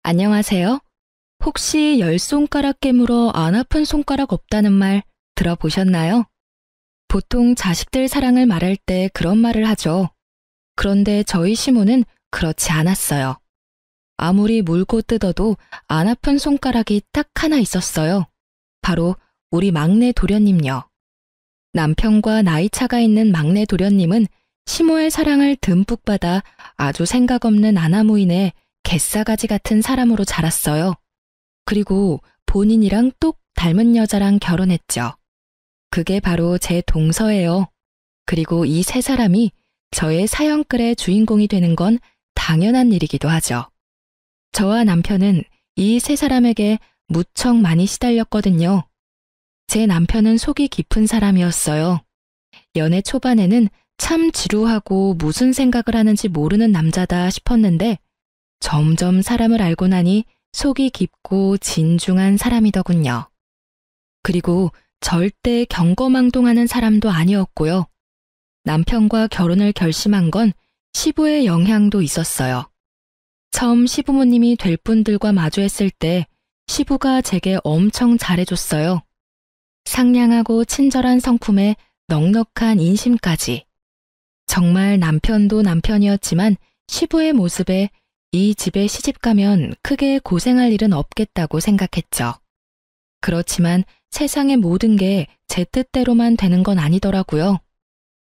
안녕하세요. 혹시 열 손가락 깨물어 안 아픈 손가락 없다는 말 들어보셨나요? 보통 자식들 사랑을 말할 때 그런 말을 하죠. 그런데 저희 시모는 그렇지 않았어요. 아무리 물고 뜯어도 안 아픈 손가락이 딱 하나 있었어요. 바로 우리 막내 도련님요. 남편과 나이 차가 있는 막내 도련님은 시모의 사랑을 듬뿍 받아 아주 생각 없는 아나무인의 갯사가지 같은 사람으로 자랐어요. 그리고 본인이랑 똑 닮은 여자랑 결혼했죠. 그게 바로 제 동서예요. 그리고 이 세 사람이 저의 사연글의 주인공이 되는 건 당연한 일이기도 하죠. 저와 남편은 이 세 사람에게 무척 많이 시달렸거든요. 제 남편은 속이 깊은 사람이었어요. 연애 초반에는 참 지루하고 무슨 생각을 하는지 모르는 남자다 싶었는데 점점 사람을 알고 나니 속이 깊고 진중한 사람이더군요. 그리고 절대 경거망동하는 사람도 아니었고요. 남편과 결혼을 결심한 건 시부의 영향도 있었어요. 처음 시부모님이 될 분들과 마주했을 때 시부가 제게 엄청 잘해줬어요. 상냥하고 친절한 성품에 넉넉한 인심까지. 정말 남편도 남편이었지만 시부의 모습에 이 집에 시집가면 크게 고생할 일은 없겠다고 생각했죠. 그렇지만 세상의 모든 게 제 뜻대로만 되는 건 아니더라고요.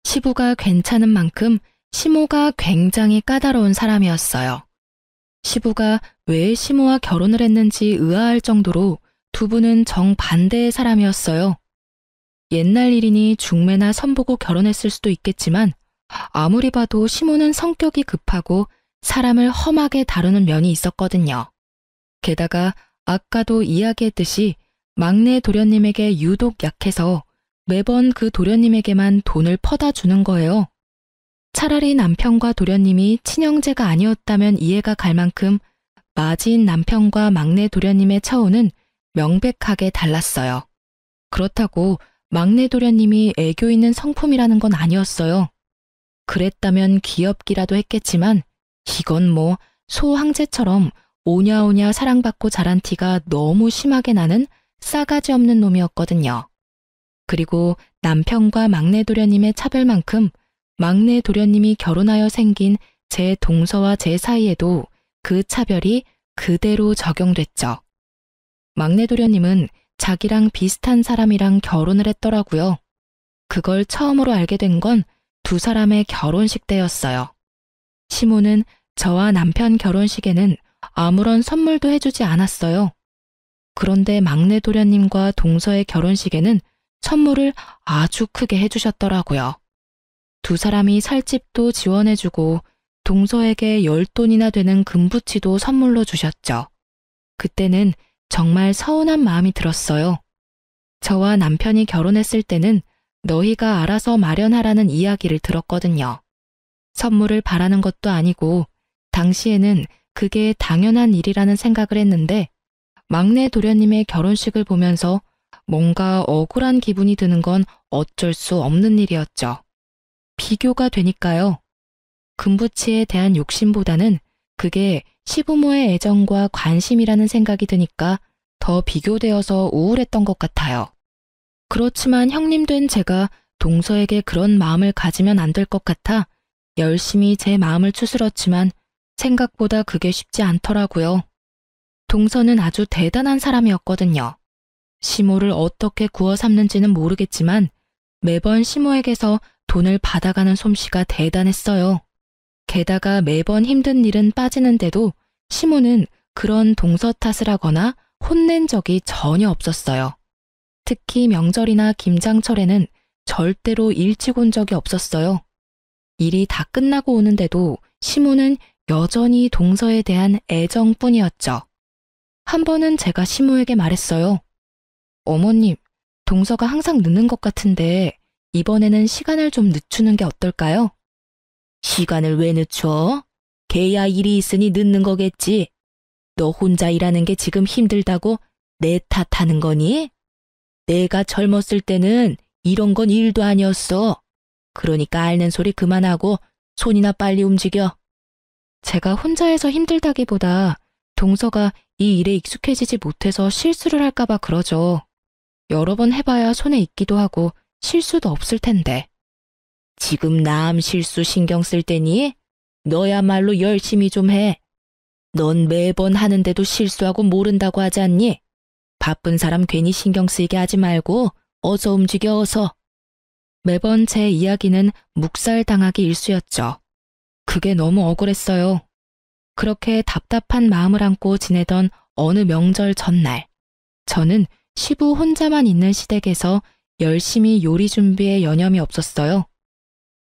시부가 괜찮은 만큼 시모가 굉장히 까다로운 사람이었어요. 시부가 왜 시모와 결혼을 했는지 의아할 정도로 두 분은 정반대의 사람이었어요. 옛날 일이니 중매나 선보고 결혼했을 수도 있겠지만 아무리 봐도 시모는 성격이 급하고 사람을 험하게 다루는 면이 있었거든요. 게다가 아까도 이야기했듯이 막내 도련님에게 유독 약해서 매번 그 도련님에게만 돈을 퍼다 주는 거예요. 차라리 남편과 도련님이 친형제가 아니었다면 이해가 갈 만큼 맞이인 남편과 막내 도련님의 처우는 명백하게 달랐어요. 그렇다고 막내 도련님이 애교 있는 성품이라는 건 아니었어요. 그랬다면 귀엽기라도 했겠지만 이건 뭐 소 황제처럼 오냐오냐 사랑받고 자란 티가 너무 심하게 나는 싸가지 없는 놈이었거든요. 그리고 남편과 막내 도련님의 차별만큼 막내 도련님이 결혼하여 생긴 제 동서와 제 사이에도 그 차별이 그대로 적용됐죠. 막내 도련님은 자기랑 비슷한 사람이랑 결혼을 했더라고요. 그걸 처음으로 알게 된 건 두 사람의 결혼식 때였어요. 시모는 저와 남편 결혼식에는 아무런 선물도 해주지 않았어요. 그런데 막내 도련님과 동서의 결혼식에는 선물을 아주 크게 해주셨더라고요. 두 사람이 살 집도 지원해주고 동서에게 10돈이나 되는 금부치도 선물로 주셨죠. 그때는 정말 서운한 마음이 들었어요. 저와 남편이 결혼했을 때는 너희가 알아서 마련하라는 이야기를 들었거든요. 선물을 바라는 것도 아니고 당시에는 그게 당연한 일이라는 생각을 했는데 막내 도련님의 결혼식을 보면서 뭔가 억울한 기분이 드는 건 어쩔 수 없는 일이었죠. 비교가 되니까요. 금부치에 대한 욕심보다는 그게 시부모의 애정과 관심이라는 생각이 드니까 더 비교되어서 우울했던 것 같아요. 그렇지만 형님 된 제가 동서에게 그런 마음을 가지면 안 될 것 같아 열심히 제 마음을 추스렀지만 생각보다 그게 쉽지 않더라고요. 동서는 아주 대단한 사람이었거든요. 시모를 어떻게 구워 삼는지는 모르겠지만 매번 시모에게서 돈을 받아가는 솜씨가 대단했어요. 게다가 매번 힘든 일은 빠지는데도 시모는 그런 동서 탓을 하거나 혼낸 적이 전혀 없었어요. 특히 명절이나 김장철에는 절대로 일찍 온 적이 없었어요. 일이 다 끝나고 오는데도 시모는 여전히 동서에 대한 애정뿐이었죠. 한 번은 제가 시모에게 말했어요. 어머님, 동서가 항상 늦는 것 같은데 이번에는 시간을 좀 늦추는 게 어떨까요? 시간을 왜 늦춰? 걔야 일이 있으니 늦는 거겠지. 너 혼자 일하는 게 지금 힘들다고 내 탓하는 거니? 내가 젊었을 때는 이런 건 일도 아니었어. 그러니까 앓는 소리 그만하고 손이나 빨리 움직여. 제가 혼자 해서 힘들다기보다 동서가 이 일에 익숙해지지 못해서 실수를 할까봐 그러죠. 여러 번 해봐야 손에 익기도 하고 실수도 없을 텐데. 지금 남 실수 신경 쓸 때니? 너야말로 열심히 좀 해. 넌 매번 하는데도 실수하고 모른다고 하지 않니? 바쁜 사람 괜히 신경 쓰이게 하지 말고 어서 움직여 어서. 매번 제 이야기는 묵살당하기 일쑤였죠. 그게 너무 억울했어요. 그렇게 답답한 마음을 안고 지내던 어느 명절 전날, 저는 시부 혼자만 있는 시댁에서 열심히 요리 준비에 여념이 없었어요.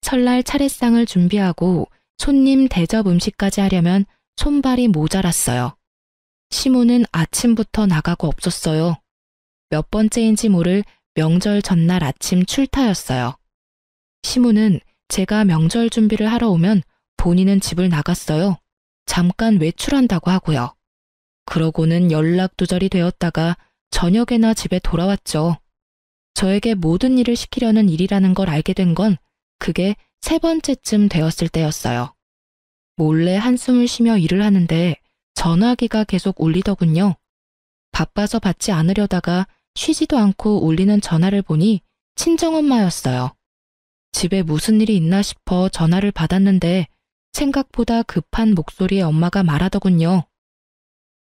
설날 차례상을 준비하고 손님 대접 음식까지 하려면 손발이 모자랐어요. 시무는 아침부터 나가고 없었어요. 몇 번째인지 모를 명절 전날 아침 출타였어요. 시무는 제가 명절 준비를 하러 오면 본인은 집을 나갔어요. 잠깐 외출한다고 하고요. 그러고는 연락두절이 되었다가 저녁에나 집에 돌아왔죠. 저에게 모든 일을 시키려는 일이라는 걸 알게 된 건 그게 3번째쯤 되었을 때였어요. 몰래 한숨을 쉬며 일을 하는데 전화기가 계속 울리더군요. 바빠서 받지 않으려다가 쉬지도 않고 울리는 전화를 보니 친정엄마였어요. 집에 무슨 일이 있나 싶어 전화를 받았는데 생각보다 급한 목소리의 엄마가 말하더군요.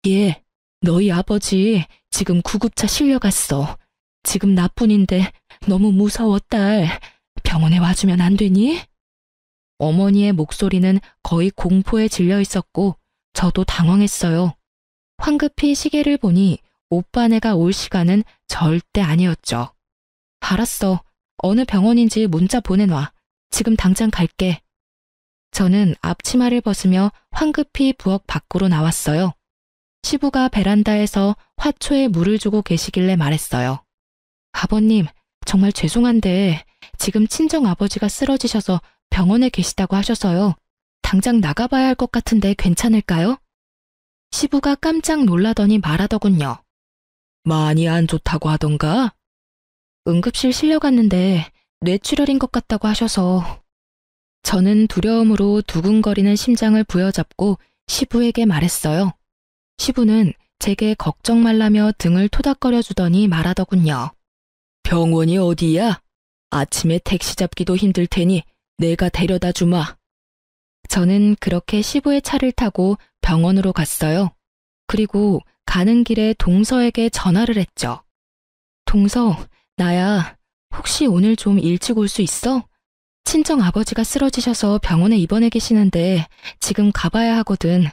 예, 너희 아버지 지금 구급차 실려갔어. 지금 나뿐인데 너무 무서워 딸. 병원에 와주면 안 되니? 어머니의 목소리는 거의 공포에 질려 있었고 저도 당황했어요. 황급히 시계를 보니 오빠네가 올 시간은 절대 아니었죠. 알았어. 어느 병원인지 문자 보내놔. 지금 당장 갈게. 저는 앞치마를 벗으며 황급히 부엌 밖으로 나왔어요. 시부가 베란다에서 화초에 물을 주고 계시길래 말했어요. 아버님, 정말 죄송한데 지금 친정아버지가 쓰러지셔서 병원에 계시다고 하셔서요. 당장 나가봐야 할 것 같은데 괜찮을까요? 시부가 깜짝 놀라더니 말하더군요. 많이 안 좋다고 하던가? 응급실 실려갔는데 뇌출혈인 것 같다고 하셔서. 저는 두려움으로 두근거리는 심장을 부여잡고 시부에게 말했어요. 시부는 제게 걱정 말라며 등을 토닥거려 주더니 말하더군요. 병원이 어디야? 아침에 택시 잡기도 힘들 테니 내가 데려다 주마. 저는 그렇게 시부의 차를 타고 병원으로 갔어요. 그리고 가는 길에 동서에게 전화를 했죠. 동서, 나야. 혹시 오늘 좀 일찍 올 수 있어? 친정 아버지가 쓰러지셔서 병원에 입원해 계시는데 지금 가봐야 하거든.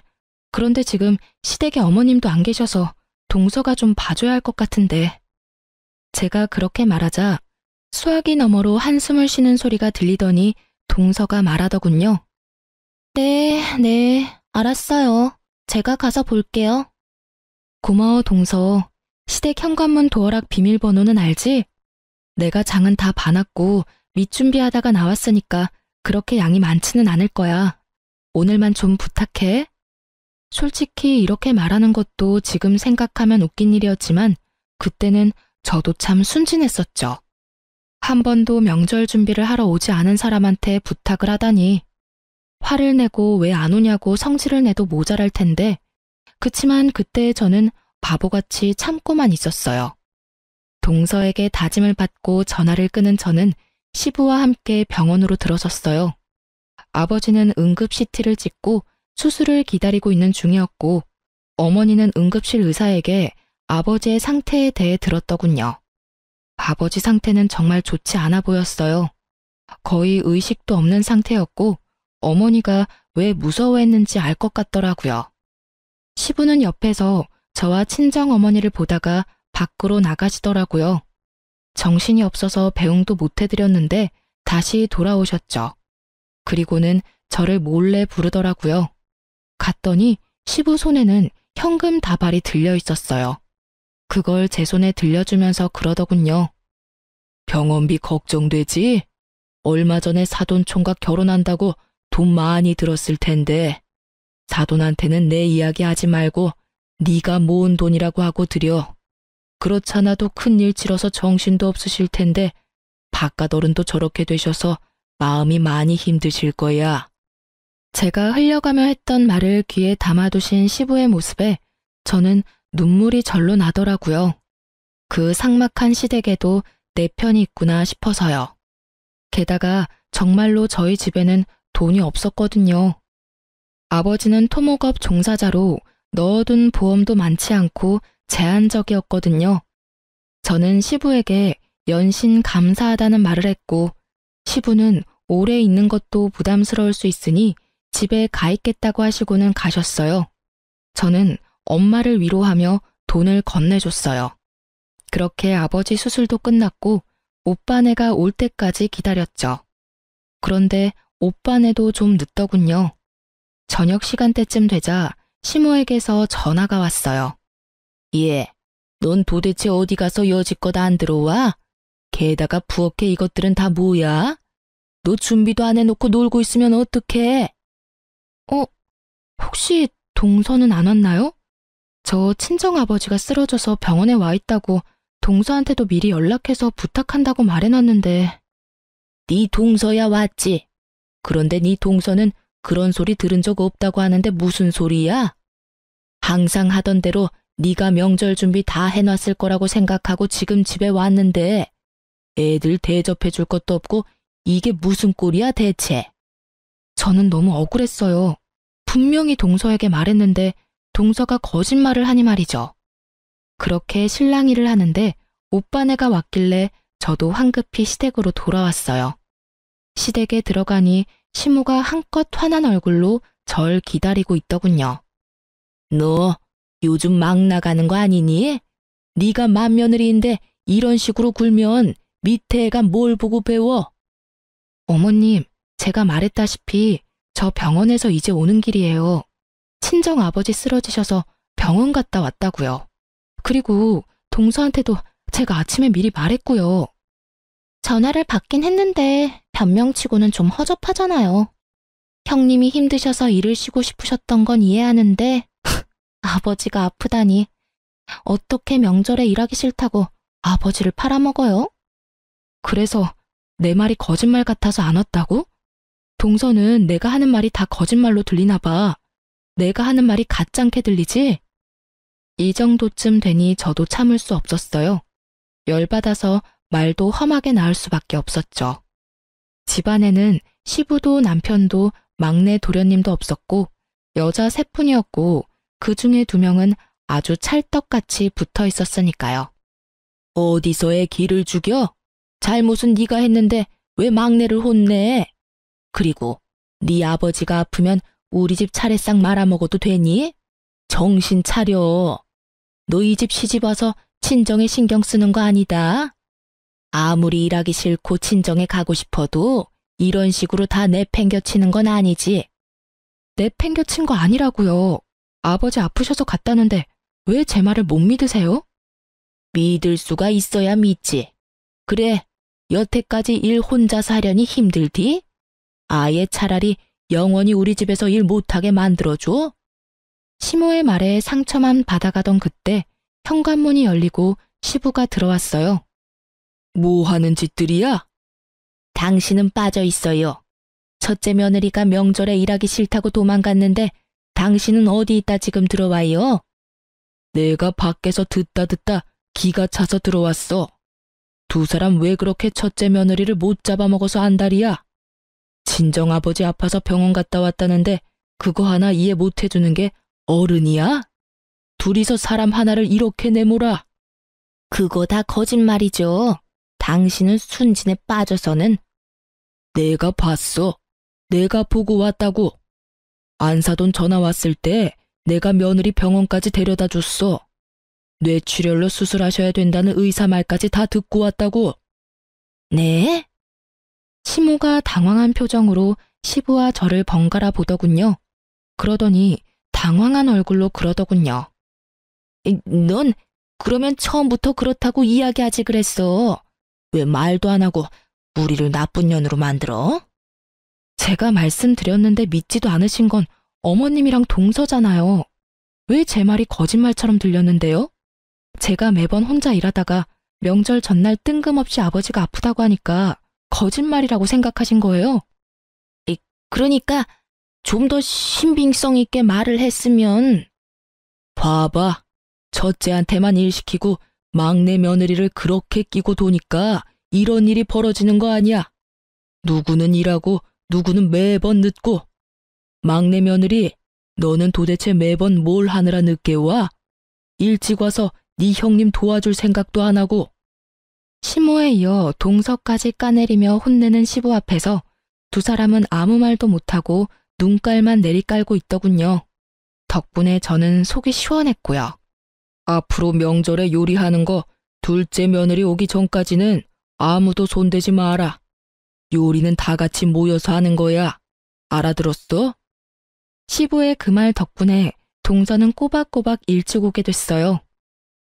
그런데 지금 시댁에 어머님도 안 계셔서 동서가 좀 봐줘야 할 것 같은데. 제가 그렇게 말하자 수화기 너머로 한숨을 쉬는 소리가 들리더니 동서가 말하더군요. 네, 알았어요. 제가 가서 볼게요. 고마워, 동서. 시댁 현관문 도어락 비밀번호는 알지? 내가 장은 다 봐놨고 밑준비하다가 나왔으니까 그렇게 양이 많지는 않을 거야. 오늘만 좀 부탁해. 솔직히 이렇게 말하는 것도 지금 생각하면 웃긴 일이었지만 그때는 저도 참 순진했었죠. 한 번도 명절 준비를 하러 오지 않은 사람한테 부탁을 하다니. 화를 내고 왜 안 오냐고 성질을 내도 모자랄 텐데 그치만 그때 저는 바보같이 참고만 있었어요. 동서에게 다짐을 받고 전화를 끄는 저는 시부와 함께 병원으로 들어섰어요. 아버지는 응급 CT를 찍고 수술을 기다리고 있는 중이었고 어머니는 응급실 의사에게 아버지의 상태에 대해 들었더군요. 아버지 상태는 정말 좋지 않아 보였어요. 거의 의식도 없는 상태였고 어머니가 왜 무서워했는지 알 것 같더라고요. 시부는 옆에서 저와 친정어머니를 보다가 밖으로 나가시더라고요. 정신이 없어서 배웅도 못 해드렸는데 다시 돌아오셨죠. 그리고는 저를 몰래 부르더라고요. 갔더니 시부 손에는 현금 다발이 들려 있었어요. 그걸 제 손에 들려주면서 그러더군요. 병원비 걱정되지? 얼마 전에 사돈 총각 결혼한다고 돈 많이 들었을 텐데 사돈한테는 내 이야기 하지 말고 네가 모은 돈이라고 하고 드려. 그렇잖아도 큰일 치러서 정신도 없으실 텐데 바깥 어른도 저렇게 되셔서 마음이 많이 힘드실 거야. 제가 흘려가며 했던 말을 귀에 담아두신 시부의 모습에 저는 눈물이 절로 나더라고요. 그 삭막한 시댁에도 내 편이 있구나 싶어서요. 게다가 정말로 저희 집에는 돈이 없었거든요. 아버지는 토목업 종사자로 넣어둔 보험도 많지 않고 제한적이었거든요. 저는 시부에게 연신 감사하다는 말을 했고, 시부는 오래 있는 것도 부담스러울 수 있으니 집에 가 있겠다고 하시고는 가셨어요. 저는 엄마를 위로하며 돈을 건네줬어요. 그렇게 아버지 수술도 끝났고 오빠네가 올 때까지 기다렸죠. 그런데 오빠네도 좀 늦더군요. 저녁 시간대쯤 되자 시모에게서 전화가 왔어요. 예, 넌 도대체 어디 가서 여지껏 안 들어와? 게다가 부엌에 이것들은 다 뭐야? 너 준비도 안 해놓고 놀고 있으면 어떡해? 혹시 동서는 안 왔나요? 저 친정아버지가 쓰러져서 병원에 와 있다고 동서한테도 미리 연락해서 부탁한다고 말해놨는데. 네 동서야 왔지. 그런데 네 동서는 그런 소리 들은 적 없다고 하는데 무슨 소리야? 항상 하던 대로 네가 명절 준비 다 해놨을 거라고 생각하고 지금 집에 왔는데 애들 대접해 줄 것도 없고 이게 무슨 꼴이야 대체? 저는 너무 억울했어요. 분명히 동서에게 말했는데 동서가 거짓말을 하니 말이죠. 그렇게 실랑이를 하는데 오빠네가 왔길래 저도 황급히 시댁으로 돌아왔어요. 시댁에 들어가니 시모가 한껏 화난 얼굴로 절 기다리고 있더군요. 너 요즘 막 나가는 거 아니니? 네가 맏며느리인데 이런 식으로 굴면 밑에 애가 뭘 보고 배워? 어머님, 제가 말했다시피 저 병원에서 이제 오는 길이에요. 친정 아버지 쓰러지셔서 병원 갔다 왔다고요. 그리고 동서한테도 제가 아침에 미리 말했고요. 전화를 받긴 했는데 변명치고는 좀 허접하잖아요. 형님이 힘드셔서 일을 쉬고 싶으셨던 건 이해하는데 아버지가 아프다니 어떻게 명절에 일하기 싫다고 아버지를 팔아먹어요? 그래서 내 말이 거짓말 같아서 안 왔다고? 동서는 내가 하는 말이 다 거짓말로 들리나 봐. 내가 하는 말이 가짱게 들리지? 이 정도쯤 되니 저도 참을 수 없었어요. 열받아서 말도 험하게 나올 수밖에 없었죠. 집안에는 시부도 남편도 막내 도련님도 없었고 여자 셋뿐이었고 그 중에 2명은 아주 찰떡같이 붙어 있었으니까요. 어디서 애 기를 죽여? 잘못은 네가 했는데 왜 막내를 혼내? 그리고 네 아버지가 아프면 우리 집 차례상 말아먹어도 되니? 정신 차려. 너 이 집 시집 와서 친정에 신경 쓰는 거 아니다. 아무리 일하기 싫고 친정에 가고 싶어도 이런 식으로 다 내팽겨치는 건 아니지. 내팽겨친 거 아니라고요. 아버지 아프셔서 갔다는데 왜 제 말을 못 믿으세요? 믿을 수가 있어야 믿지. 그래, 여태까지 일 혼자서 하려니 힘들디? 아예 차라리 영원히 우리 집에서 일 못하게 만들어줘? 시모의 말에 상처만 받아가던 그때 현관문이 열리고 시부가 들어왔어요. 뭐 하는 짓들이야? 당신은 빠져 있어요. 첫째 며느리가 명절에 일하기 싫다고 도망갔는데 당신은 어디 있다 지금 들어와요? 내가 밖에서 듣다 기가 차서 들어왔어. 2 사람 왜 그렇게 첫째 며느리를 못 잡아먹어서 안달이야? 친정아버지 아파서 병원 갔다 왔다는데 그거 하나 이해 못 해주는 게 어른이야? 둘이서 사람 하나를 이렇게 내몰아. 그거 다 거짓말이죠. 당신은 순진에 빠져서는. 내가 봤어. 내가 보고 왔다고. 안사돈 전화 왔을 때 내가 며느리 병원까지 데려다 줬어. 뇌출혈로 수술하셔야 된다는 의사 말까지 다 듣고 왔다고. 네? 시모가 당황한 표정으로 시부와 저를 번갈아 보더군요. 그러더니 당황한 얼굴로 그러더군요. 넌 그러면 처음부터 그렇다고 이야기하지 그랬어. 왜 말도 안 하고 우리를 나쁜 년으로 만들어? 제가 말씀드렸는데 믿지도 않으신 건 어머님이랑 동서잖아요. 왜 제 말이 거짓말처럼 들렸는데요? 제가 매번 혼자 일하다가 명절 전날 뜬금없이 아버지가 아프다고 하니까 거짓말이라고 생각하신 거예요? 그러니까 좀 더 신빙성 있게 말을 했으면. 봐봐. 첫째한테만 일 시키고 막내 며느리를 그렇게 끼고 도니까 이런 일이 벌어지는 거 아니야. 누구는 일하고 누구는 매번 늦고. 막내 며느리, 너는 도대체 매번 뭘 하느라 늦게 와? 일찍 와서 네 형님 도와줄 생각도 안 하고. 시모에 이어 동서까지 까내리며 혼내는 시부 앞에서 두 사람은 아무 말도 못하고 눈깔만 내리깔고 있더군요. 덕분에 저는 속이 시원했고요. 앞으로 명절에 요리하는 거 둘째 며느리 오기 전까지는 아무도 손대지 마라. 요리는 다 같이 모여서 하는 거야. 알아들었어? 시부의 그 말 덕분에 동서는 꼬박꼬박 일찍 오게 됐어요.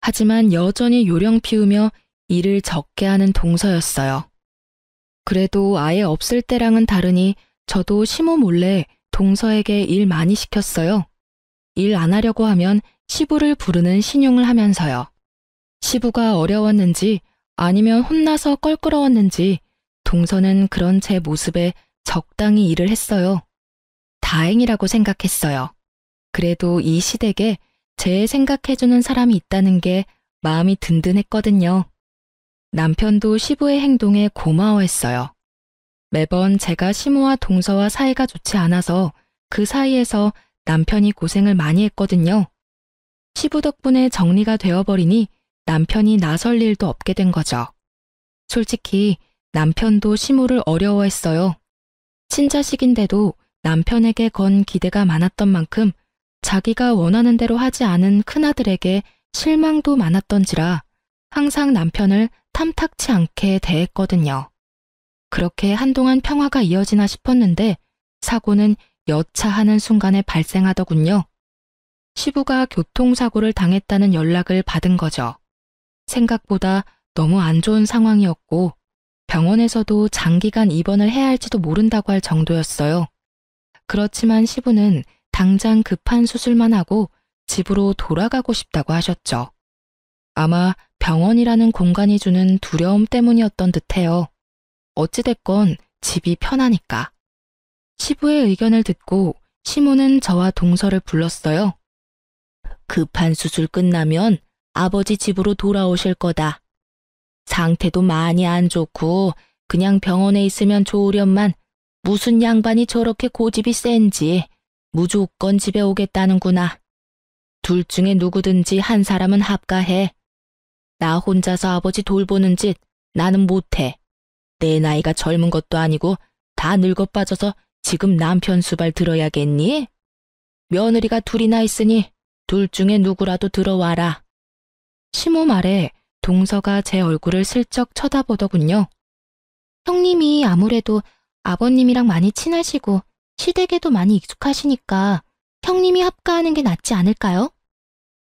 하지만 여전히 요령 피우며 일을 적게 하는 동서였어요. 그래도 아예 없을 때랑은 다르니 저도 시모 몰래 동서에게 일 많이 시켰어요. 일 안 하려고 하면 시부를 부르는 신용을 하면서요. 시부가 어려웠는지 아니면 혼나서 껄끄러웠는지 동서는 그런 제 모습에 적당히 일을 했어요. 다행이라고 생각했어요. 그래도 이 시댁에 제 생각해주는 사람이 있다는 게 마음이 든든했거든요. 남편도 시부의 행동에 고마워했어요. 매번 제가 시모와 동서와 사이가 좋지 않아서 그 사이에서 남편이 고생을 많이 했거든요. 시부 덕분에 정리가 되어버리니 남편이 나설 일도 없게 된 거죠. 솔직히 남편도 시모를 어려워했어요. 친자식인데도 남편에게 건 기대가 많았던 만큼 자기가 원하는 대로 하지 않은 큰아들에게 실망도 많았던지라 항상 남편을 탐탁치 않게 대했거든요. 그렇게 한동안 평화가 이어지나 싶었는데 사고는 여차하는 순간에 발생하더군요. 시부가 교통사고를 당했다는 연락을 받은 거죠. 생각보다 너무 안 좋은 상황이었고 병원에서도 장기간 입원을 해야 할지도 모른다고 할 정도였어요. 그렇지만 시부는 당장 급한 수술만 하고 집으로 돌아가고 싶다고 하셨죠. 아마 병원이라는 공간이 주는 두려움 때문이었던 듯해요. 어찌됐건 집이 편하니까. 시부의 의견을 듣고 시모는 저와 동서를 불렀어요. 급한 수술 끝나면 아버지 집으로 돌아오실 거다. 상태도 많이 안 좋고 그냥 병원에 있으면 좋으련만 무슨 양반이 저렇게 고집이 센지 무조건 집에 오겠다는구나. 둘 중에 누구든지 한 사람은 합가해. 나 혼자서 아버지 돌보는 짓 나는 못해. 내 나이가 젊은 것도 아니고 다 늙어 빠져서 지금 남편 수발 들어야겠니? 며느리가 둘이나 있으니 둘 중에 누구라도 들어와라. 시모 말에 동서가 제 얼굴을 슬쩍 쳐다보더군요. 형님이 아무래도 아버님이랑 많이 친하시고 시댁에도 많이 익숙하시니까 형님이 합가하는 게 낫지 않을까요?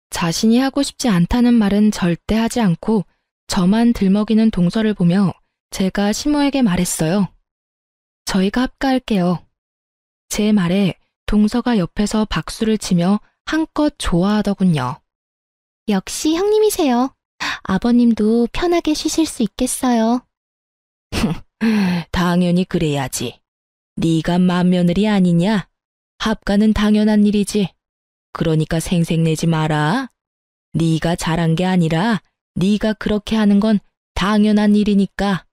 자신이 하고 싶지 않다는 말은 절대 하지 않고 저만 들먹이는 동서를 보며 제가 시모에게 말했어요. 저희가 합가할게요. 제 말에 동서가 옆에서 박수를 치며 한껏 좋아하더군요. 역시 형님이세요. 아버님도 편하게 쉬실 수 있겠어요. 당연히 그래야지. 네가 맏며느리 아니냐? 합가는 당연한 일이지. 그러니까 생색내지 마라. 네가 잘한 게 아니라 네가 그렇게 하는 건 당연한 일이니까.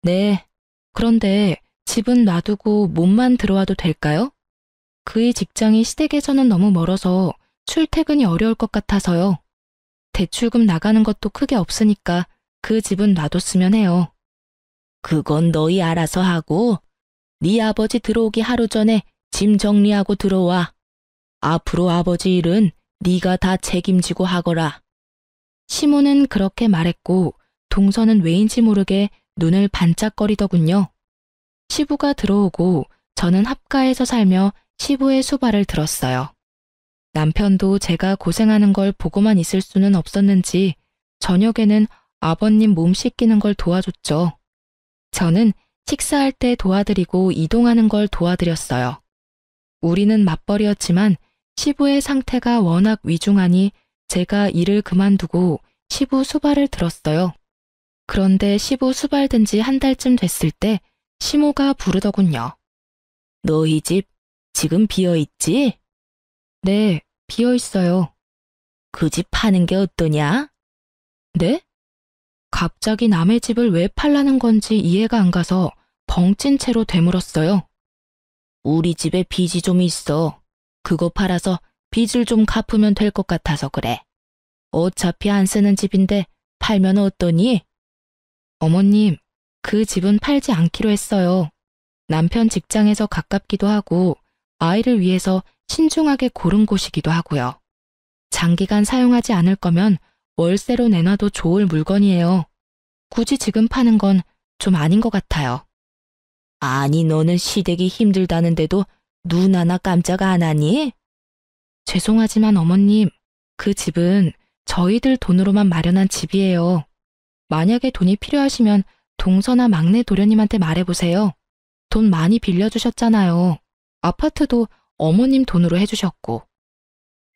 네, 그런데 집은 놔두고 몸만 들어와도 될까요? 그의 직장이 시댁에서는 너무 멀어서 출퇴근이 어려울 것 같아서요. 대출금 나가는 것도 크게 없으니까 그 집은 놔뒀으면 해요. 그건 너희 알아서 하고 네 아버지 들어오기 하루 전에 짐 정리하고 들어와. 앞으로 아버지 일은 네가 다 책임지고 하거라. 시모는 그렇게 말했고 동서는 왜인지 모르게 눈을 반짝거리더군요. 시부가 들어오고 저는 합가에서 살며 시부의 수발을 들었어요. 남편도 제가 고생하는 걸 보고만 있을 수는 없었는지 저녁에는 아버님 몸 씻기는 걸 도와줬죠. 저는 식사할 때 도와드리고 이동하는 걸 도와드렸어요. 우리는 맞벌이였지만 시부의 상태가 워낙 위중하니 제가 일을 그만두고 시부 수발을 들었어요. 그런데 시부 수발된 지 한 달쯤 됐을 때 시모가 부르더군요. 너희 집 지금 비어있지? 네, 비어있어요. 그 집 파는 게 어떠냐? 네? 갑자기 남의 집을 왜 팔라는 건지 이해가 안 가서 벙찐 채로 되물었어요. 우리 집에 빚이 좀 있어. 그거 팔아서 빚을 좀 갚으면 될 것 같아서 그래. 어차피 안 쓰는 집인데 팔면 어떠니? 어머님, 그 집은 팔지 않기로 했어요. 남편 직장에서 가깝기도 하고 아이를 위해서 신중하게 고른 곳이기도 하고요. 장기간 사용하지 않을 거면 월세로 내놔도 좋을 물건이에요. 굳이 지금 파는 건 좀 아닌 것 같아요. 아니, 너는 시댁이 힘들다는데도 눈 하나 깜짝 안 하니? 죄송하지만 어머님, 그 집은 저희들 돈으로만 마련한 집이에요. 만약에 돈이 필요하시면 동서나 막내 도련님한테 말해보세요. 돈 많이 빌려주셨잖아요. 아파트도 어머님 돈으로 해주셨고.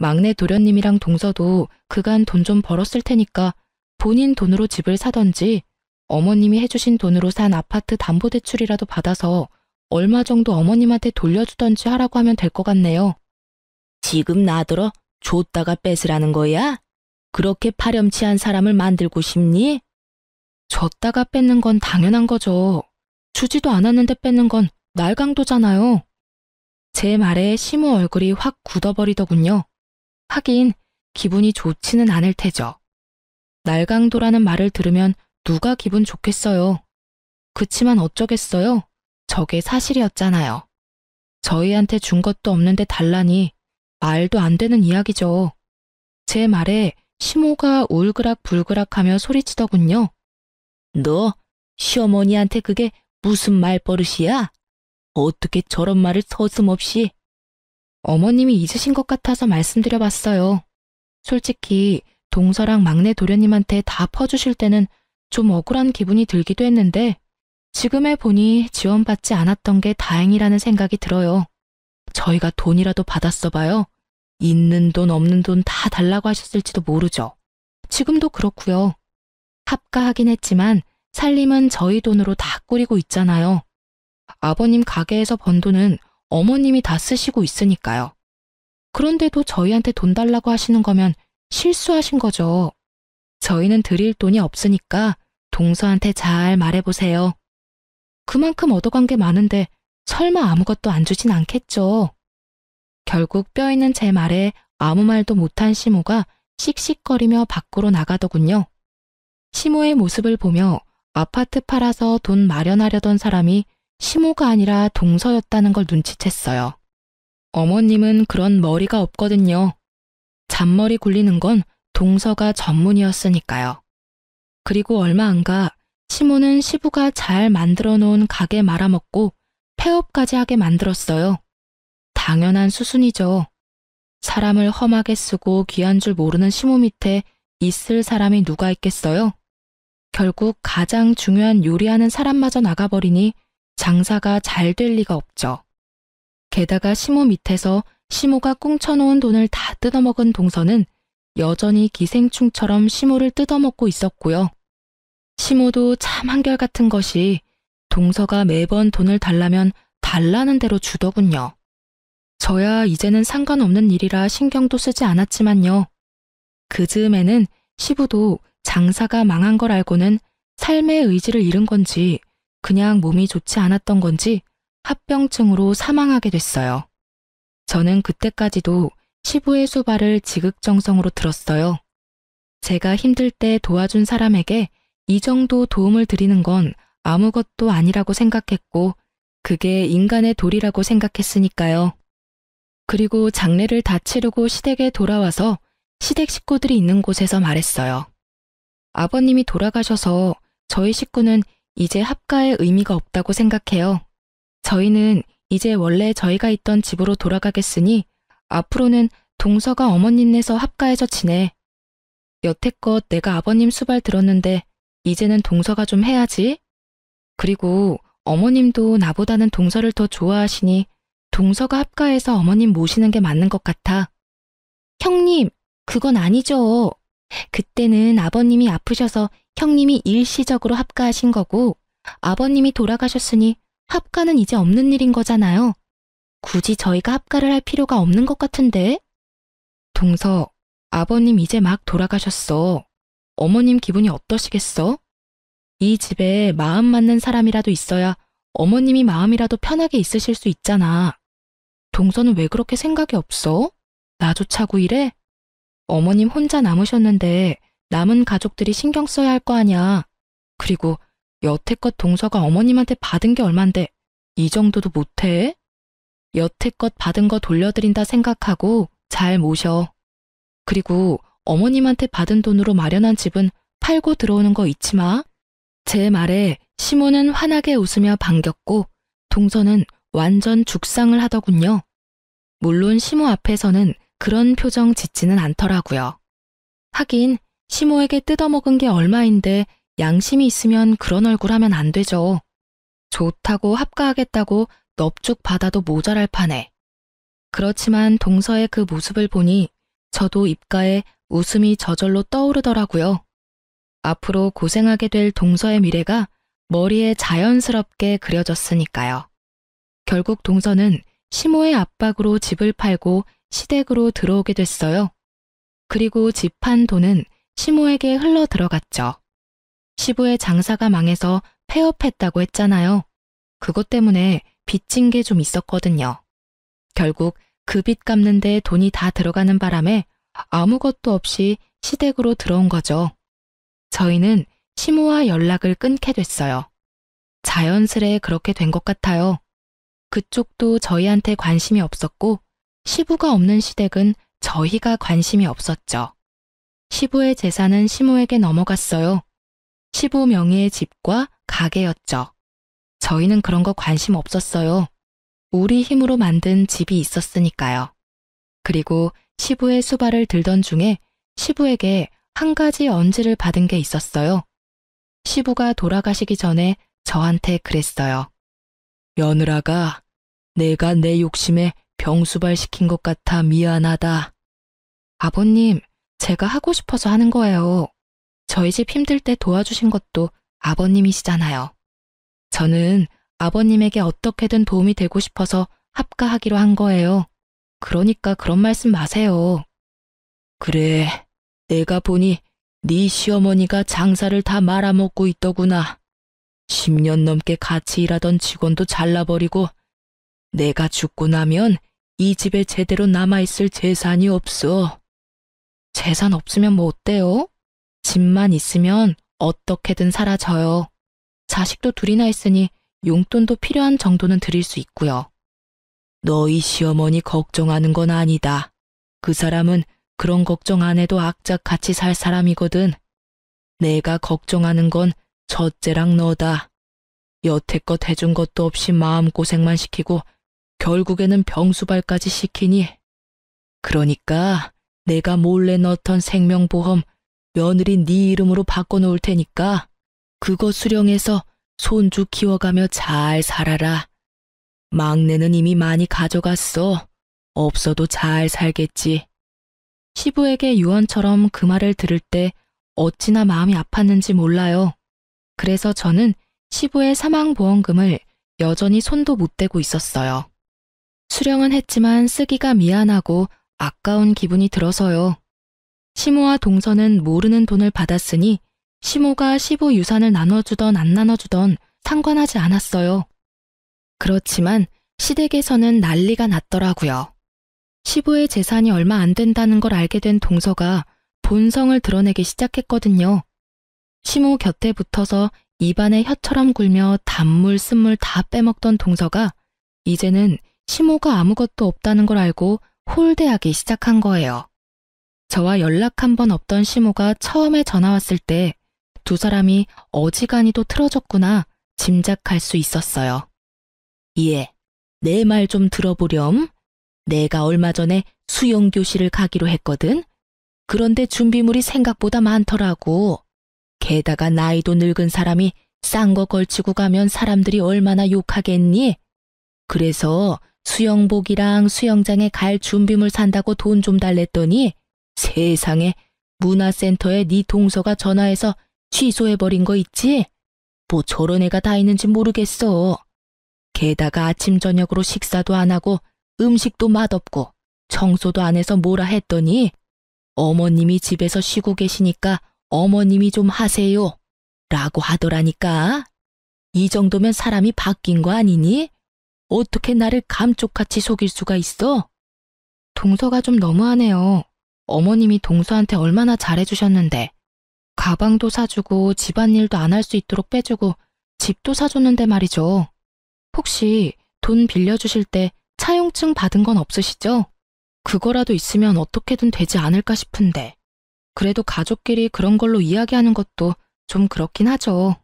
막내 도련님이랑 동서도 그간 돈 좀 벌었을 테니까 본인 돈으로 집을 사던지 어머님이 해주신 돈으로 산 아파트 담보대출이라도 받아서 얼마 정도 어머님한테 돌려주던지 하라고 하면 될 것 같네요. 지금 나더러 줬다가 뺏으라는 거야? 그렇게 파렴치한 사람을 만들고 싶니? 줬다가 뺏는 건 당연한 거죠. 주지도 않았는데 뺏는 건 날강도잖아요. 제 말에 시모 얼굴이 확 굳어버리더군요. 하긴 기분이 좋지는 않을 테죠. 날강도라는 말을 들으면 누가 기분 좋겠어요. 그치만 어쩌겠어요. 저게 사실이었잖아요. 저희한테 준 것도 없는데 달라니 말도 안 되는 이야기죠. 제 말에 시모가 울그락불그락하며 소리치더군요. 너 시어머니한테 그게 무슨 말버릇이야? 어떻게 저런 말을 서슴없이? 어머님이 잊으신 것 같아서 말씀드려봤어요. 솔직히 동서랑 막내 도련님한테 다 퍼주실 때는 좀 억울한 기분이 들기도 했는데 지금 해보니 지원받지 않았던 게 다행이라는 생각이 들어요. 저희가 돈이라도 받았어 봐요. 있는 돈 없는 돈 다 달라고 하셨을지도 모르죠. 지금도 그렇고요. 합가하긴 했지만 살림은 저희 돈으로 다 꾸리고 있잖아요. 아버님 가게에서 번 돈은 어머님이 다 쓰시고 있으니까요. 그런데도 저희한테 돈 달라고 하시는 거면 실수하신 거죠. 저희는 드릴 돈이 없으니까 동서한테 잘 말해보세요. 그만큼 얻어간 게 많은데 설마 아무것도 안 주진 않겠죠. 결국 뼈있는 제 말에 아무 말도 못한 시모가 씩씩거리며 밖으로 나가더군요. 시모의 모습을 보며 아파트 팔아서 돈 마련하려던 사람이 시모가 아니라 동서였다는 걸 눈치챘어요. 어머님은 그런 머리가 없거든요. 잔머리 굴리는 건 동서가 전문이었으니까요. 그리고 얼마 안 가 시모는 시부가 잘 만들어 놓은 가게 말아먹고 폐업까지 하게 만들었어요. 당연한 수순이죠. 사람을 험하게 쓰고 귀한 줄 모르는 시모 밑에 있을 사람이 누가 있겠어요? 결국 가장 중요한 요리하는 사람마저 나가버리니 장사가 잘 될 리가 없죠. 게다가 시모 밑에서 시모가 꿍쳐놓은 돈을 다 뜯어먹은 동서는 여전히 기생충처럼 시모를 뜯어먹고 있었고요. 시모도 참 한결같은 것이 동서가 매번 돈을 달라면 달라는 대로 주더군요. 저야 이제는 상관없는 일이라 신경도 쓰지 않았지만요. 그 즈음에는 시부도 장사가 망한 걸 알고는 삶의 의지를 잃은 건지 그냥 몸이 좋지 않았던 건지 합병증으로 사망하게 됐어요. 저는 그때까지도 시부의 수발을 지극정성으로 들었어요. 제가 힘들 때 도와준 사람에게 이 정도 도움을 드리는 건 아무것도 아니라고 생각했고 그게 인간의 도리라고 생각했으니까요. 그리고 장례를 다 치르고 시댁에 돌아와서 시댁 식구들이 있는 곳에서 말했어요. 아버님이 돌아가셔서 저희 식구는 이제 합가의 의미가 없다고 생각해요. 저희는 이제 원래 저희가 있던 집으로 돌아가겠으니 앞으로는 동서가 어머님네서 합가해서 지내. 여태껏 내가 아버님 수발 들었는데 이제는 동서가 좀 해야지. 그리고 어머님도 나보다는 동서를 더 좋아하시니 동서가 합가해서 어머님 모시는 게 맞는 것 같아. 형님, 그건 아니죠. 그때는 아버님이 아프셔서 형님이 일시적으로 합가하신 거고 아버님이 돌아가셨으니 합가는 이제 없는 일인 거잖아요. 굳이 저희가 합가를 할 필요가 없는 것 같은데? 동서, 아버님 이제 막 돌아가셨어. 어머님 기분이 어떠시겠어? 이 집에 마음 맞는 사람이라도 있어야 어머님이 마음이라도 편하게 있으실 수 있잖아. 동서는 왜 그렇게 생각이 없어? 나조차고 이래? 어머님 혼자 남으셨는데 남은 가족들이 신경 써야 할 거 아냐. 그리고 여태껏 동서가 어머님한테 받은 게 얼만데 이 정도도 못해? 여태껏 받은 거 돌려드린다 생각하고 잘 모셔. 그리고 어머님한테 받은 돈으로 마련한 집은 팔고 들어오는 거 잊지 마. 제 말에 시모는 환하게 웃으며 반겼고 동서는 완전 죽상을 하더군요. 물론 시모 앞에서는 그런 표정 짓지는 않더라고요. 하긴 시모에게 뜯어먹은 게 얼마인데 양심이 있으면 그런 얼굴 하면 안 되죠. 좋다고 합가하겠다고 넙죽 받아도 모자랄 판에. 그렇지만 동서의 그 모습을 보니 저도 입가에 웃음이 저절로 떠오르더라고요. 앞으로 고생하게 될 동서의 미래가 머리에 자연스럽게 그려졌으니까요. 결국 동서는 시모의 압박으로 집을 팔고 시댁으로 들어오게 됐어요. 그리고 집 판 돈은 시모에게 흘러 들어갔죠. 시부의 장사가 망해서 폐업했다고 했잖아요. 그것 때문에 빚진 게 좀 있었거든요. 결국 그 빚 갚는 데 돈이 다 들어가는 바람에 아무것도 없이 시댁으로 들어온 거죠. 저희는 시모와 연락을 끊게 됐어요. 자연스레 그렇게 된 것 같아요. 그쪽도 저희한테 관심이 없었고 시부가 없는 시댁은 저희가 관심이 없었죠. 시부의 재산은 시모에게 넘어갔어요. 시부 명의의 집과 가게였죠. 저희는 그런 거 관심 없었어요. 우리 힘으로 만든 집이 있었으니까요. 그리고 시부의 수발을 들던 중에 시부에게 한 가지 언지를 받은 게 있었어요. 시부가 돌아가시기 전에 저한테 그랬어요. 며느라가 내가 내 욕심에 병수발 시킨 것 같아 미안하다. 아버님, 제가 하고 싶어서 하는 거예요. 저희 집 힘들 때 도와주신 것도 아버님이시잖아요. 저는 아버님에게 어떻게든 도움이 되고 싶어서 합가하기로 한 거예요. 그러니까 그런 말씀 마세요. 그래, 내가 보니 네 시어머니가 장사를 다 말아먹고 있더구나. 10년 넘게 같이 일하던 직원도 잘라버리고 내가 죽고 나면 이 집에 제대로 남아있을 재산이 없어. 재산 없으면 뭐 어때요? 집만 있으면 어떻게든 사라져요. 자식도 둘이나 있으니 용돈도 필요한 정도는 드릴 수 있고요. 너희 시어머니 걱정하는 건 아니다. 그 사람은 그런 걱정 안 해도 악착같이 살 사람이거든. 내가 걱정하는 건 첫째랑 너다. 여태껏 해준 것도 없이 마음고생만 시키고 결국에는 병수발까지 시키니. 그러니까 내가 몰래 넣던 생명보험 며느리 네 이름으로 바꿔놓을 테니까 그거 수령해서 손주 키워가며 잘 살아라. 막내는 이미 많이 가져갔어. 없어도 잘 살겠지. 시부에게 유언처럼 그 말을 들을 때 어찌나 마음이 아팠는지 몰라요. 그래서 저는 시부의 사망보험금을 여전히 손도 못 대고 있었어요. 수령은 했지만 쓰기가 미안하고 아까운 기분이 들어서요. 시모와 동서는 모르는 돈을 받았으니 시모가 시부 유산을 나눠주던 안 나눠주던 상관하지 않았어요. 그렇지만 시댁에서는 난리가 났더라고요. 시부의 재산이 얼마 안 된다는 걸 알게 된 동서가 본성을 드러내기 시작했거든요. 시모 곁에 붙어서 입안에 혀처럼 굴며 단물 쓴물 다 빼먹던 동서가 이제는 시모가 아무것도 없다는 걸 알고 홀대하기 시작한 거예요. 저와 연락 한 번 없던 시모가 처음에 전화 왔을 때 두 사람이 어지간히도 틀어졌구나 짐작할 수 있었어요. 예, 내 말 좀 들어보렴. 내가 얼마 전에 수영교실을 가기로 했거든. 그런데 준비물이 생각보다 많더라고. 게다가 나이도 늙은 사람이 싼 거 걸치고 가면 사람들이 얼마나 욕하겠니? 그래서 수영복이랑 수영장에 갈 준비물 산다고 돈 좀 달랬더니 세상에 문화센터에 네 동서가 전화해서 취소해버린 거 있지? 뭐 저런 애가 다 있는지 모르겠어. 게다가 아침 저녁으로 식사도 안 하고 음식도 맛없고 청소도 안 해서 뭐라 했더니 어머님이 집에서 쉬고 계시니까 어머님이 좀 하세요. 라고 하더라니까. 이 정도면 사람이 바뀐 거 아니니? 어떻게 나를 감쪽같이 속일 수가 있어? 동서가 좀 너무하네요. 어머님이 동서한테 얼마나 잘해주셨는데. 가방도 사주고 집안일도 안 할 수 있도록 빼주고 집도 사줬는데 말이죠. 혹시 돈 빌려주실 때 차용증 받은 건 없으시죠? 그거라도 있으면 어떻게든 되지 않을까 싶은데. 그래도 가족끼리 그런 걸로 이야기하는 것도 좀 그렇긴 하죠.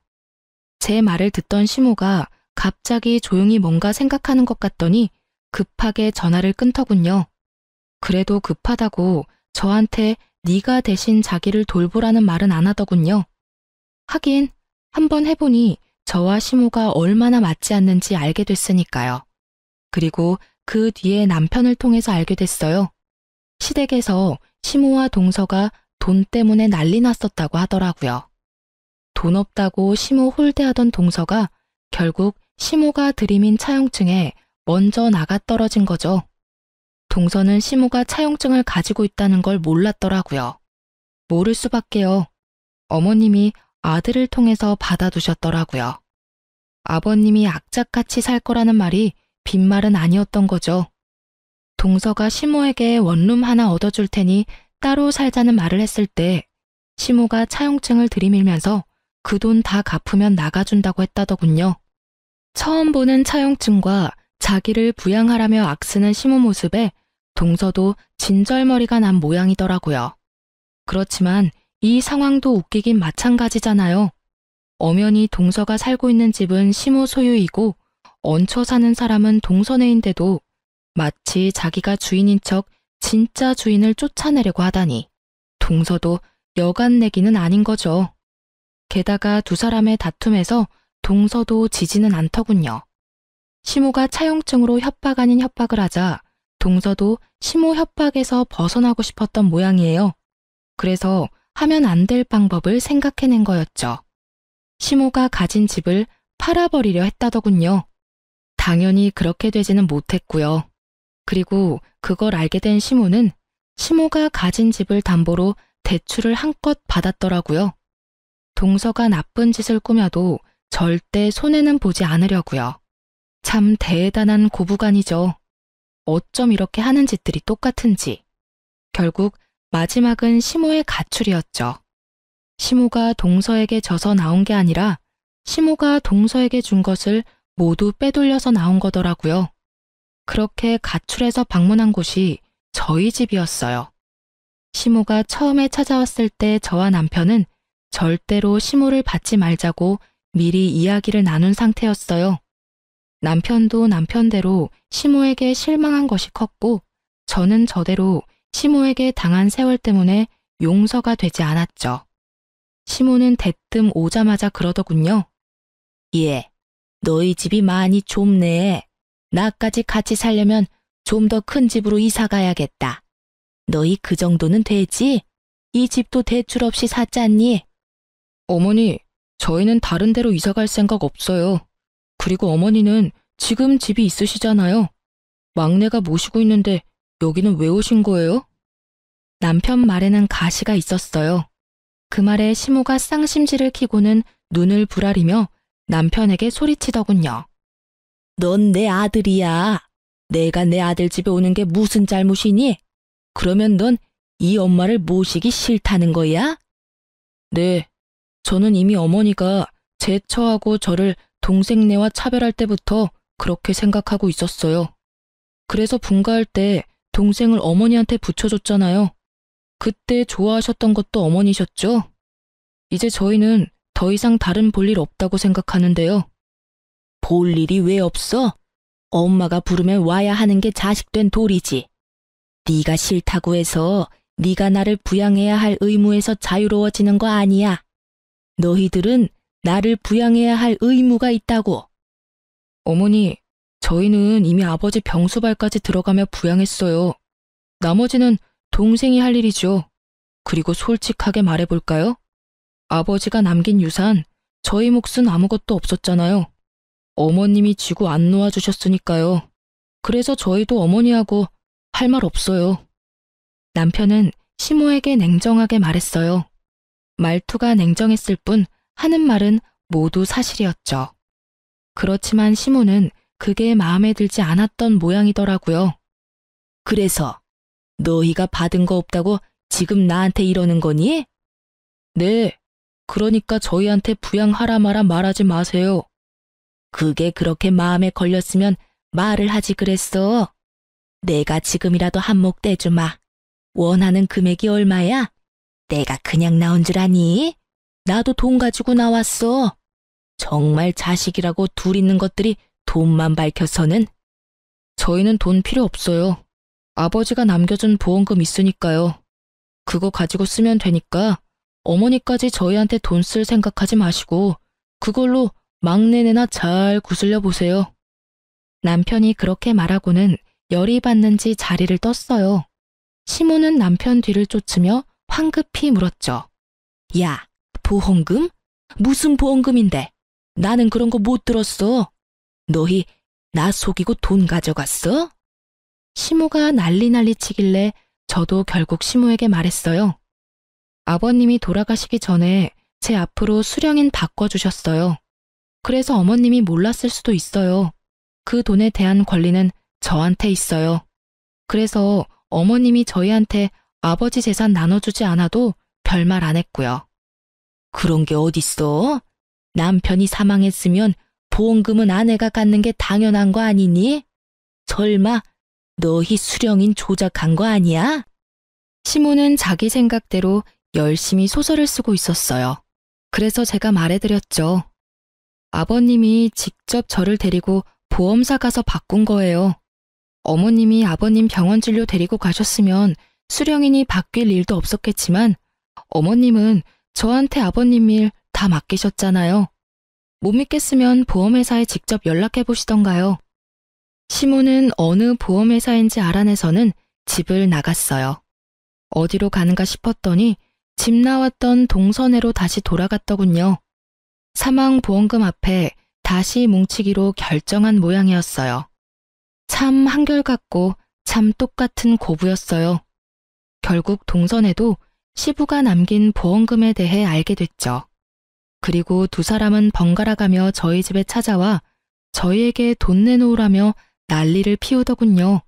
제 말을 듣던 시모가 갑자기 조용히 뭔가 생각하는 것 같더니 급하게 전화를 끊더군요. 그래도 급하다고 저한테 네가 대신 자기를 돌보라는 말은 안 하더군요. 하긴 한번 해보니 저와 시모가 얼마나 맞지 않는지 알게 됐으니까요. 그리고 그 뒤에 남편을 통해서 알게 됐어요. 시댁에서 시모와 동서가 돈 때문에 난리 났었다고 하더라고요. 돈 없다고 시모 홀대하던 동서가 결국 시모가 들이민 차용증에 먼저 나가 떨어진 거죠. 동서는 시모가 차용증을 가지고 있다는 걸 몰랐더라고요. 모를 수밖에요. 어머님이 아들을 통해서 받아두셨더라고요. 아버님이 악착같이 살 거라는 말이 빈말은 아니었던 거죠. 동서가 시모에게 원룸 하나 얻어줄 테니 따로 살자는 말을 했을 때 시모가 차용증을 들이밀면서 그 돈 다 갚으면 나가준다고 했다더군요. 처음 보는 차용증과 자기를 부양하라며 악쓰는 시모 모습에 동서도 진절머리가 난 모양이더라고요. 그렇지만 이 상황도 웃기긴 마찬가지잖아요. 엄연히 동서가 살고 있는 집은 시모 소유이고 얹혀 사는 사람은 동서네인데도 마치 자기가 주인인 척 진짜 주인을 쫓아내려고 하다니 동서도 여간 내기는 아닌 거죠. 게다가 두 사람의 다툼에서 동서도 지지는 않더군요. 시모가 차용증으로 협박 아닌 협박을 하자 동서도 시모 협박에서 벗어나고 싶었던 모양이에요. 그래서 하면 안 될 방법을 생각해낸 거였죠. 시모가 가진 집을 팔아버리려 했다더군요. 당연히 그렇게 되지는 못했고요. 그리고 그걸 알게 된 시모는 시모가 가진 집을 담보로 대출을 한껏 받았더라고요. 동서가 나쁜 짓을 꾸며도 절대 손해는 보지 않으려고요. 참 대단한 고부간이죠. 어쩜 이렇게 하는 짓들이 똑같은지. 결국 마지막은 시모의 가출이었죠. 시모가 동서에게 져서 나온 게 아니라 시모가 동서에게 준 것을 모두 빼돌려서 나온 거더라고요. 그렇게 가출해서 방문한 곳이 저희 집이었어요. 시모가 처음에 찾아왔을 때 저와 남편은 절대로 시모를 받지 말자고 미리 이야기를 나눈 상태였어요. 남편도 남편대로 시모에게 실망한 것이 컸고 저는 저대로 시모에게 당한 세월 때문에 용서가 되지 않았죠. 시모는 대뜸 오자마자 그러더군요. 예, 너희 집이 많이 좁네. 나까지 같이 살려면 좀 더 큰 집으로 이사 가야겠다. 너희 그 정도는 되지? 이 집도 대출 없이 샀잖니? 어머니, 저희는 다른 데로 이사 갈 생각 없어요. 그리고 어머니는 지금 집이 있으시잖아요. 막내가 모시고 있는데 여기는 왜 오신 거예요? 남편 말에는 가시가 있었어요. 그 말에 시모가 쌍심지를 켜고는 눈을 부라리며 남편에게 소리치더군요. 넌 내 아들이야. 내가 내 아들 집에 오는 게 무슨 잘못이니? 그러면 넌 이 엄마를 모시기 싫다는 거야? 네, 저는 이미 어머니가 제 처하고 저를 동생네와 차별할 때부터 그렇게 생각하고 있었어요. 그래서 분가할 때 동생을 어머니한테 붙여줬잖아요. 그때 좋아하셨던 것도 어머니셨죠? 이제 저희는 더 이상 다른 볼일 없다고 생각하는데요. 볼 일이 왜 없어? 엄마가 부르면 와야 하는 게 자식된 도리지. 네가 싫다고 해서 네가 나를 부양해야 할 의무에서 자유로워지는 거 아니야. 너희들은 나를 부양해야 할 의무가 있다고. 어머니, 저희는 이미 아버지 병수발까지 들어가며 부양했어요. 나머지는 동생이 할 일이죠. 그리고 솔직하게 말해볼까요? 아버지가 남긴 유산, 저희 몫은 아무것도 없었잖아요. 어머님이 쥐고 안 놓아주셨으니까요. 그래서 저희도 어머니하고 할 말 없어요. 남편은 시모에게 냉정하게 말했어요. 말투가 냉정했을 뿐 하는 말은 모두 사실이었죠. 그렇지만 시모는 그게 마음에 들지 않았던 모양이더라고요. 그래서 너희가 받은 거 없다고 지금 나한테 이러는 거니? 네, 그러니까 저희한테 부양하라 마라 말하지 마세요. 그게 그렇게 마음에 걸렸으면 말을 하지 그랬어. 내가 지금이라도 한몫 떼주마. 원하는 금액이 얼마야? 내가 그냥 나온 줄 아니? 나도 돈 가지고 나왔어. 정말 자식이라고 둘 있는 것들이 돈만 밝혀서는. 저희는 돈 필요 없어요. 아버지가 남겨준 보험금 있으니까요. 그거 가지고 쓰면 되니까 어머니까지 저희한테 돈 쓸 생각하지 마시고 그걸로 막내네나 잘 구슬려 보세요. 남편이 그렇게 말하고는 열이 받는지 자리를 떴어요. 시모는 남편 뒤를 쫓으며 황급히 물었죠. 야, 보험금? 무슨 보험금인데? 나는 그런 거 못 들었어. 너희 나 속이고 돈 가져갔어? 시모가 난리 치길래 저도 결국 시모에게 말했어요. 아버님이 돌아가시기 전에 제 앞으로 수령인 바꿔주셨어요. 그래서 어머님이 몰랐을 수도 있어요. 그 돈에 대한 권리는 저한테 있어요. 그래서 어머님이 저희한테 아버지 재산 나눠주지 않아도 별말 안 했고요. 그런 게 어딨어? 남편이 사망했으면 보험금은 아내가 갖는 게 당연한 거 아니니? 설마 너희 수령인 조작한 거 아니야? 시모는 자기 생각대로 열심히 소설을 쓰고 있었어요. 그래서 제가 말해드렸죠. 아버님이 직접 저를 데리고 보험사 가서 바꾼 거예요. 어머님이 아버님 병원 진료 데리고 가셨으면 수령인이 바뀔 일도 없었겠지만 어머님은 저한테 아버님 일 다 맡기셨잖아요. 못 믿겠으면 보험회사에 직접 연락해 보시던가요. 시모는 어느 보험회사인지 알아내서는 집을 나갔어요. 어디로 가는가 싶었더니 집 나왔던 동선회로 다시 돌아갔더군요. 사망보험금 앞에 다시 뭉치기로 결정한 모양이었어요. 참 한결같고 참 똑같은 고부였어요. 결국 동선회도 시부가 남긴 보험금에 대해 알게 됐죠. 그리고 두 사람은 번갈아가며 저희 집에 찾아와 저희에게 돈 내놓으라며 난리를 피우더군요.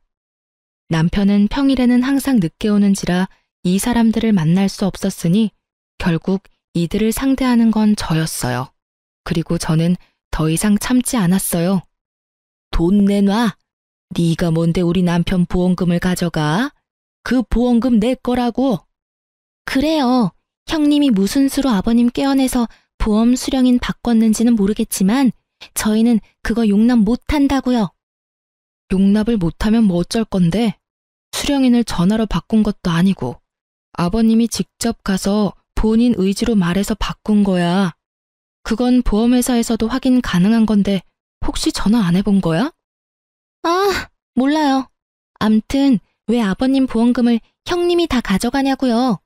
남편은 평일에는 항상 늦게 오는지라 이 사람들을 만날 수 없었으니 결국 이들을 상대하는 건 저였어요. 그리고 저는 더 이상 참지 않았어요. 돈 내놔. 네가 뭔데 우리 남편 보험금을 가져가? 그 보험금 내 거라고. 그래요. 형님이 무슨 수로 아버님 깨어내서 보험 수령인 바꿨는지는 모르겠지만 저희는 그거 용납 못한다고요. 용납을 못하면 뭐 어쩔 건데? 수령인을 전화로 바꾼 것도 아니고 아버님이 직접 가서 본인 의지로 말해서 바꾼 거야. 그건 보험회사에서도 확인 가능한 건데 혹시 전화 안 해본 거야? 아, 몰라요. 암튼 왜 아버님 보험금을 형님이 다 가져가냐고요.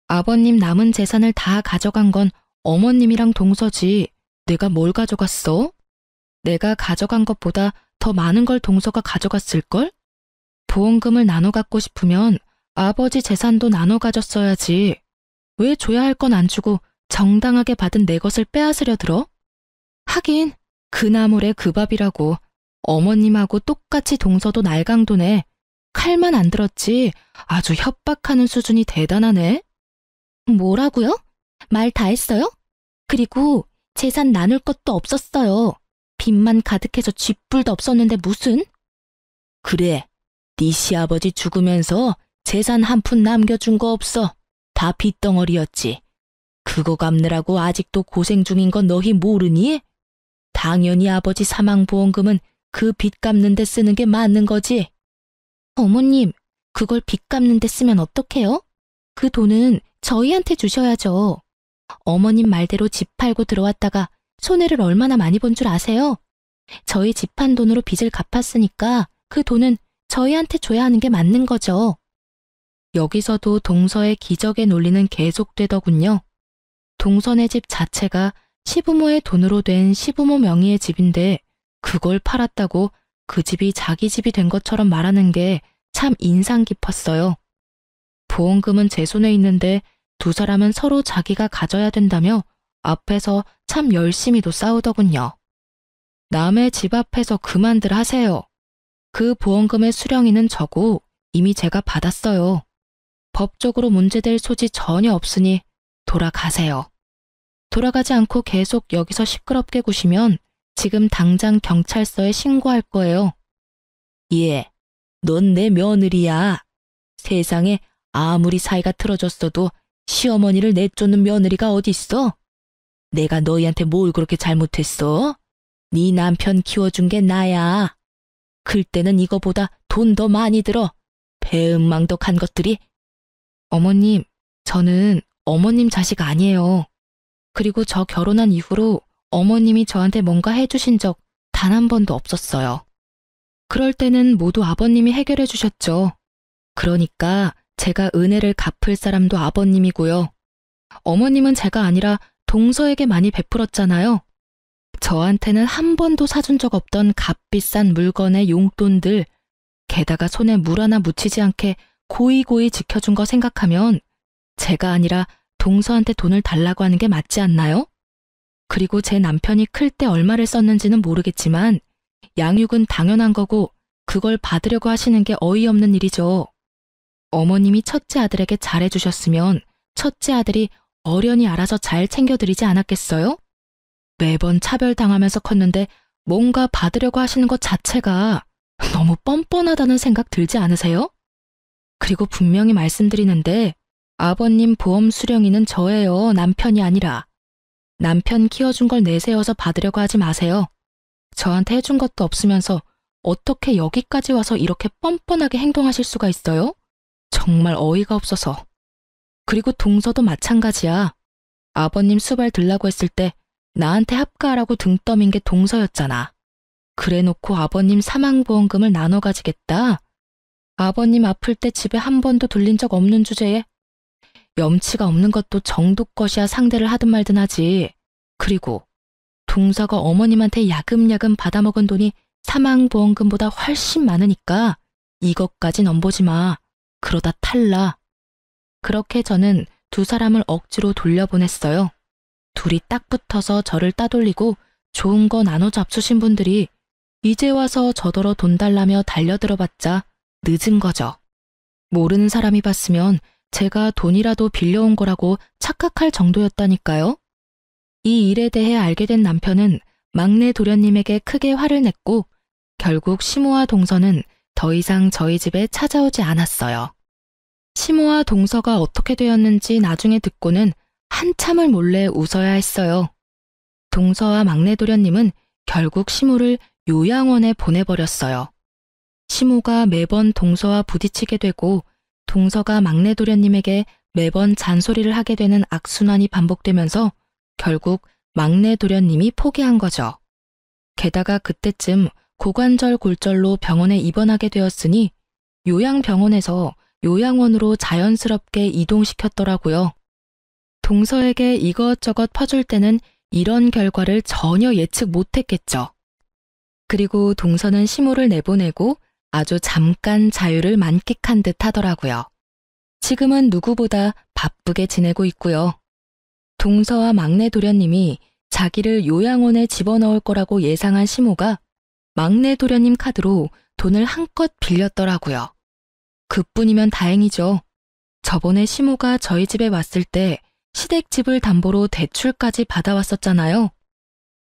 아버님 남은 재산을 다 가져간 건 어머님이랑 동서지. 내가 뭘 가져갔어? 내가 가져간 것보다 더 많은 걸 동서가 가져갔을걸? 보험금을 나눠 갖고 싶으면 아버지 재산도 나눠 가졌어야지. 왜 줘야 할 건 안 주고 정당하게 받은 내 것을 빼앗으려 들어? 하긴 그 나물의 그 밥이라고. 어머님하고 똑같이 동서도 날강도네. 칼만 안 들었지 아주 협박하는 수준이 대단하네. 뭐라고요? 말 다 했어요? 그리고 재산 나눌 것도 없었어요. 빚만 가득해서 쥐뿔도 없었는데 무슨? 그래, 네 시아버지 죽으면서 재산 한 푼 남겨준 거 없어. 다 빚덩어리였지. 그거 갚느라고 아직도 고생 중인 건 너희 모르니? 당연히 아버지 사망보험금은 그 빚 갚는 데 쓰는 게 맞는 거지. 어머님, 그걸 빚 갚는 데 쓰면 어떡해요? 그 돈은 저희한테 주셔야죠. 어머님 말대로 집 팔고 들어왔다가 손해를 얼마나 많이 본 줄 아세요? 저희 집 판 돈으로 빚을 갚았으니까 그 돈은 저희한테 줘야 하는 게 맞는 거죠. 여기서도 동서의 기적의 논리는 계속되더군요. 동선의 집 자체가 시부모의 돈으로 된 시부모 명의의 집인데 그걸 팔았다고 그 집이 자기 집이 된 것처럼 말하는 게 참 인상 깊었어요. 보험금은 제 손에 있는데 두 사람은 서로 자기가 가져야 된다며 앞에서 참 열심히도 싸우더군요. 남의 집 앞에서 그만들 하세요. 그 보험금의 수령인은 저고 이미 제가 받았어요. 법적으로 문제될 소지 전혀 없으니 돌아가세요. 돌아가지 않고 계속 여기서 시끄럽게 구시면 지금 당장 경찰서에 신고할 거예요. 예, 넌 내 며느리야. 세상에 아무리 사이가 틀어졌어도 시어머니를 내쫓는 며느리가 어딨어? 내가 너희한테 뭘 그렇게 잘못했어? 네 남편 키워준 게 나야. 클 때는 이거보다 돈 더 많이 들어. 배은망덕한 것들이. 어머님, 저는 어머님 자식 아니에요. 그리고 저 결혼한 이후로 어머님이 저한테 뭔가 해주신 적 단 한 번도 없었어요. 그럴 때는 모두 아버님이 해결해 주셨죠. 그러니까 제가 은혜를 갚을 사람도 아버님이고요. 어머님은 제가 아니라 동서에게 많이 베풀었잖아요. 저한테는 한 번도 사준 적 없던 값비싼 물건의 용돈들, 게다가 손에 물 하나 묻히지 않게 고이고이 지켜준 거 생각하면 제가 아니라 동서한테 돈을 달라고 하는 게 맞지 않나요? 그리고 제 남편이 클 때 얼마를 썼는지는 모르겠지만 양육은 당연한 거고 그걸 받으려고 하시는 게 어이없는 일이죠. 어머님이 첫째 아들에게 잘해주셨으면 첫째 아들이 어련히 알아서 잘 챙겨드리지 않았겠어요? 매번 차별당하면서 컸는데 뭔가 받으려고 하시는 것 자체가 너무 뻔뻔하다는 생각 들지 않으세요? 그리고 분명히 말씀드리는데 아버님 보험 수령인은 저예요. 남편이 아니라. 남편 키워준 걸 내세워서 받으려고 하지 마세요. 저한테 해준 것도 없으면서 어떻게 여기까지 와서 이렇게 뻔뻔하게 행동하실 수가 있어요? 정말 어이가 없어서. 그리고 동서도 마찬가지야. 아버님 수발 들라고 했을 때 나한테 합가하라고 등 떠민 게 동서였잖아. 그래놓고 아버님 사망보험금을 나눠 가지겠다. 아버님 아플 때 집에 한 번도 들린 적 없는 주제에 염치가 없는 것도 정도 것이야 상대를 하든 말든 하지. 그리고 동서가 어머님한테 야금야금 받아먹은 돈이 사망보험금보다 훨씬 많으니까 이것까지 넘보지 마. 그러다 탈라. 그렇게 저는 두 사람을 억지로 돌려보냈어요. 둘이 딱 붙어서 저를 따돌리고 좋은 거 나눠 잡수신 분들이 이제 와서 저더러 돈 달라며 달려들어봤자 늦은 거죠. 모르는 사람이 봤으면 제가 돈이라도 빌려온 거라고 착각할 정도였다니까요. 이 일에 대해 알게 된 남편은 막내 도련님에게 크게 화를 냈고 결국 시모와 동서는 더 이상 저희 집에 찾아오지 않았어요. 시모와 동서가 어떻게 되었는지 나중에 듣고는 한참을 몰래 웃어야 했어요. 동서와 막내 도련님은 결국 시모를 요양원에 보내버렸어요. 시모가 매번 동서와 부딪히게 되고 동서가 막내 도련님에게 매번 잔소리를 하게 되는 악순환이 반복되면서 결국 막내 도련님이 포기한 거죠. 게다가 그때쯤 고관절 골절로 병원에 입원하게 되었으니 요양병원에서 요양원으로 자연스럽게 이동시켰더라고요. 동서에게 이것저것 퍼줄 때는 이런 결과를 전혀 예측 못했겠죠. 그리고 동서는 시모를 내보내고 아주 잠깐 자유를 만끽한 듯 하더라고요. 지금은 누구보다 바쁘게 지내고 있고요. 동서와 막내 도련님이 자기를 요양원에 집어넣을 거라고 예상한 시모가 막내 도련님 카드로 돈을 한껏 빌렸더라고요. 그뿐이면 다행이죠. 저번에 시모가 저희 집에 왔을 때 시댁집을 담보로 대출까지 받아왔었잖아요.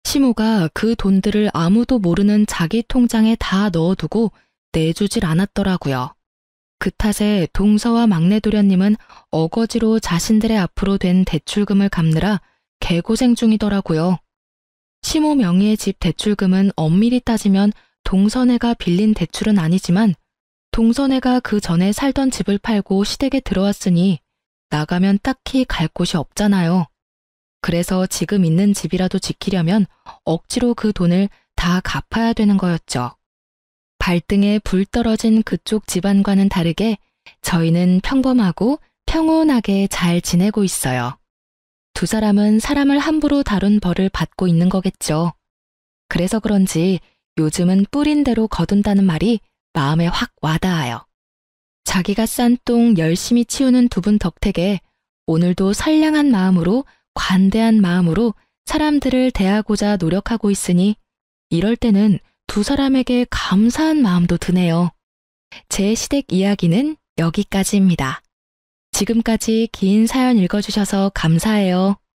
시모가 그 돈들을 아무도 모르는 자기 통장에 다 넣어두고 내주질 않았더라고요. 그 탓에 동서와 막내 도련님은 어거지로 자신들의 앞으로 된 대출금을 갚느라 개고생 중이더라고요. 시모 명의의 집 대출금은 엄밀히 따지면 동서네가 빌린 대출은 아니지만 동서네가 그 전에 살던 집을 팔고 시댁에 들어왔으니 나가면 딱히 갈 곳이 없잖아요. 그래서 지금 있는 집이라도 지키려면 억지로 그 돈을 다 갚아야 되는 거였죠. 발등에 불 떨어진 그쪽 집안과는 다르게 저희는 평범하고 평온하게 잘 지내고 있어요. 두 사람은 사람을 함부로 다룬 벌을 받고 있는 거겠죠. 그래서 그런지 요즘은 뿌린 대로 거둔다는 말이 마음에 확 와닿아요. 자기가 싼 똥 열심히 치우는 두 분 덕택에 오늘도 선량한 마음으로, 관대한 마음으로 사람들을 대하고자 노력하고 있으니 이럴 때는 두 사람에게 감사한 마음도 드네요. 제 시댁 이야기는 여기까지입니다. 지금까지 긴 사연 읽어주셔서 감사해요.